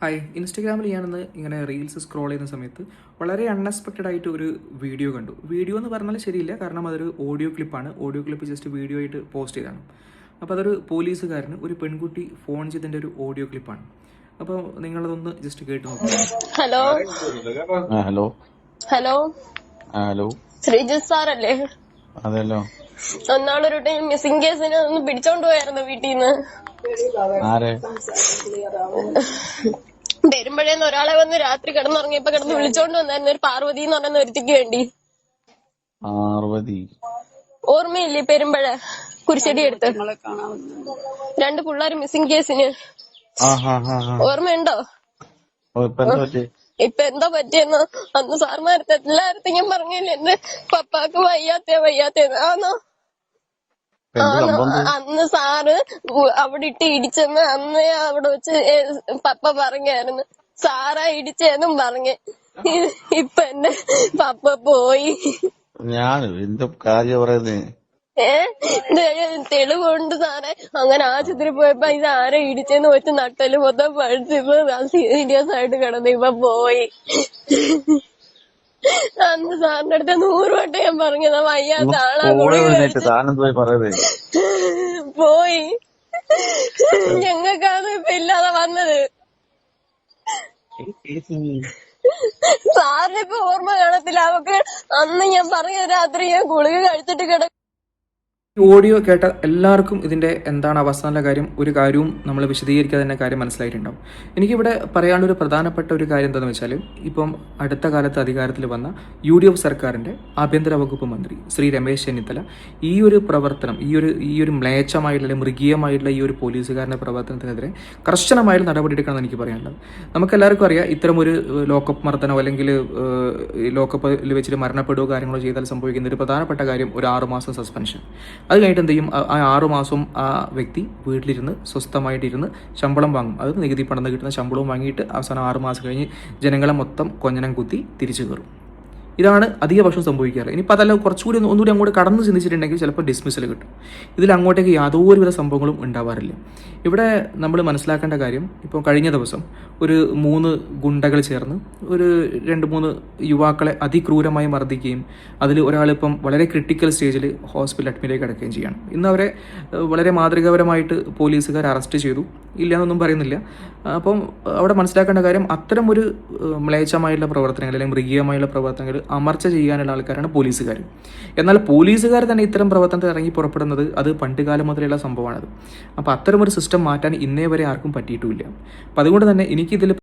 Hi, ഇൻസ്റ്റഗ്രാമിൽ ഞാനൊന്ന് ഇങ്ങനെ റീൽസ് സ്ക്രോൾ ചെയ്യുന്ന സമയത്ത് വളരെ അൺഎക്സ്പെക്റ്റഡ് ആയിട്ട് ഒരു വീഡിയോ കണ്ടു. വീഡിയോ എന്ന് പറഞ്ഞാൽ ശരിയില്ല, കാരണം അതൊരു ഓഡിയോ ക്ലിപ്പാണ്. ഓഡിയോ ക്ലിപ്പ് ജസ്റ്റ് വീഡിയോ ആയിട്ട് പോസ്റ്റ് ചെയ്തതാണ്. അപ്പോൾ അതൊരു പോലീസുകാരന് ഒരു പെൺകുട്ടി ഫോൺ ചെയ്തതിൻ്റെ ഒരു ഓഡിയോ ക്ലിപ്പാണ്. അപ്പോൾ നിങ്ങളതൊന്ന് ജസ്റ്റ് കേട്ട് നോക്കുക. Hello hello hello hello Sreejith സാറല്ലേ? അതെല്ലോ. ഒന്നാളൊരു ടൈം മിസ്സിംഗ് കേസിന് ഒന്ന് പിടിച്ചോണ്ട് പോയായിരുന്നു വീട്ടിൽ നിന്ന്. ആരെ? പെരുമ്പഴേന്ന് ഒരാളെ വന്ന് രാത്രി കിടന്നുറങ്ങിയപ്പോ കിടന്ന് വിളിച്ചോണ്ട് വന്നായിരുന്നു, ഒരു പാർവതി എന്ന് പറയുന്ന ഒരുത്തിക്ക് വേണ്ടി. പാർവതി ഓർമ്മയില്ലേ? പെരുമ്പഴ കുരിശടി എടുത്ത് 2 പിള്ളേര് മിസ്സിംഗ് കേസിന്. ഓർമ്മയുണ്ടോ? ഇപ്പൊ എന്താ പറ്റിയെന്ന് അന്ന് സാർമാരത്തെ എല്ലായിടത്തും ഞാൻ പറഞ്ഞില്ലേ, എന്റെ പപ്പാക്ക് വയ്യാത്തേന്ന്. ആന്നോ? അന്ന് സാറ് അവിടെ ഇട്ട് ഇടിച്ചെന്ന് അന്ന് അവിടെ വെച്ച് പപ്പ പറഞ്ഞായിരുന്നു. സാറാ ഇടിച്ചെന്നും പറഞ്ഞ്. ഇപ്പൊ എന്റെ പപ്പ പോയി. ഞാൻ എന്റെ കാര്യം പറയുന്നേ. തെളിവുണ്ട് സാറേ. അങ്ങനെ ആശുപത്രി പോയപ്പോ ഇത് ആരെ ഇടിച്ചെന്ന് വെച്ച് നട്ടല് മൊത്തം പഠിച്ചിപ്പോ സീരിയസ് ആയിട്ട് കിടന്ന് ഇപ്പൊ പോയി. അന്ന് സാറിന്റെ അടുത്ത് 100 വട്ടം ഞാൻ പറഞ്ഞതാ വയ്യാത്ത ആളാ പോയി. ഞങ്ങൾക്കാണ് ഇപ്പൊ ഇല്ലാതെ വന്നത്. സാറിനിപ്പോ ഓർമ്മ കാണത്തില്ല. അവക്ക് അന്ന് ഞാൻ പറഞ്ഞ രാത്രി ഞാൻ ഗുളിക കഴിച്ചിട്ട് ഈ ഓഡിയോ കേട്ട എല്ലാവർക്കും ഇതിൻ്റെ എന്താണ് അവസാന കാര്യം, ഒരു കാര്യവും നമ്മൾ വിശദീകരിക്കാതെ തന്നെ കാര്യം മനസ്സിലായിട്ടുണ്ടാവും. എനിക്കിവിടെ പറയാനുള്ളൊരു പ്രധാനപ്പെട്ട ഒരു കാര്യം എന്താണെന്ന് വെച്ചാൽ, ഇപ്പം അടുത്ത കാലത്ത് അധികാരത്തിൽ വന്ന UDF സർക്കാരിൻ്റെ ആഭ്യന്തര വകുപ്പ് മന്ത്രി ശ്രീ രമേശ് ചെന്നിത്തല ഈ ഒരു പ്രവർത്തനം, ഈ ഒരു മ്ലേച്ഛമായിട്ടുള്ള മൃഗീയമായിട്ടുള്ള ഈ ഒരു പോലീസുകാരൻ്റെ പ്രവർത്തനത്തിനെതിരെ കർശനമായിട്ട് നടപടിയെടുക്കണമെന്ന് എനിക്ക് പറയാനുള്ളത്. നമുക്കെല്ലാവർക്കും അറിയാം, ഇത്തരം ഒരു ലോക്കപ്പ് മർദ്ദനോ അല്ലെങ്കിൽ ലോക്കപ്പിൽ വെച്ചിട്ട് മരണപ്പെടുകയോ കാര്യങ്ങളോ ചെയ്താൽ സംഭവിക്കുന്ന ഒരു പ്രധാനപ്പെട്ട കാര്യം ഒരു 6 മാസം സസ്പെൻഷൻ. അത് കഴിഞ്ഞിട്ട് എന്ത് ചെയ്യും? ആ 6 മാസം ആ വ്യക്തി വീട്ടിലിരുന്ന് സ്വസ്ഥമായിട്ടിരുന്ന് ശമ്പളം വാങ്ങും. അത് നികുതി പണം കിട്ടുന്ന ശമ്പളവും വാങ്ങിയിട്ട് അവസാനം 6 മാസം കഴിഞ്ഞ് ജനങ്ങളെ മൊത്തം കൊഞ്ഞനം കുത്തി തിരിച്ചു കയറും. ഇതാണ് അധിക പക്ഷം സംഭവിക്കാറ്. ഇനിയിപ്പോൾ അതല്ല, കുറച്ചുകൂടി ഒന്നുകൂടി അങ്ങോട്ട് കടന്ന് ചിന്തിച്ചിട്ടുണ്ടെങ്കിൽ ചിലപ്പോൾ ഡിസ്മിസൽ കിട്ടും. ഇതിൽ അങ്ങോട്ടേക്ക് യാതൊരുവിധ സംഭവങ്ങളും ഉണ്ടാവാറില്ല. ഇവിടെ നമ്മൾ മനസ്സിലാക്കേണ്ട കാര്യം, ഇപ്പോൾ കഴിഞ്ഞ ദിവസം ഒരു 3 ഗുണ്ടകൾ ചേർന്ന് ഒരു 2-3 യുവാക്കളെ അതിക്രൂരമായി മർദ്ദിക്കുകയും അതിൽ ഒരാളിപ്പം വളരെ ക്രിട്ടിക്കൽ സ്റ്റേജിൽ ഹോസ്പിറ്റൽ അഡ്മിറ്റായി കിടക്കുകയും ചെയ്യണം. ഇന്ന് അവരെ വളരെ മാതൃകാപരമായിട്ട് പോലീസുകാർ അറസ്റ്റ് ചെയ്തു, ഇല്ല എന്നൊന്നും പറയുന്നില്ല. അപ്പം അവിടെ മനസ്സിലാക്കേണ്ട കാര്യം, അത്തരം ഒരു മ്ലേച്ഛമായുള്ള പ്രവർത്തനങ്ങൾ അല്ലെങ്കിൽ മൃഗീയമായുള്ള പ്രവർത്തനങ്ങൾ അമർച്ച ചെയ്യാനുള്ള ആൾക്കാരാണ് പോലീസുകാർ. എന്നാൽ പോലീസുകാർ തന്നെ ഇത്തരം പ്രവർത്തനത്തിൽ ഇറങ്ങി പുറപ്പെടുന്നത് അത് പണ്ട് കാലം മുതലുള്ള സംഭവമാണത്. അപ്പോൾ അത്തരമൊരു സിസ്റ്റം മാറ്റാൻ ഇന്നേ വരെ ആർക്കും പറ്റിയിട്ടുമില്ല. അപ്പം അതുകൊണ്ട് തന്നെ എനിക്കിതിൽ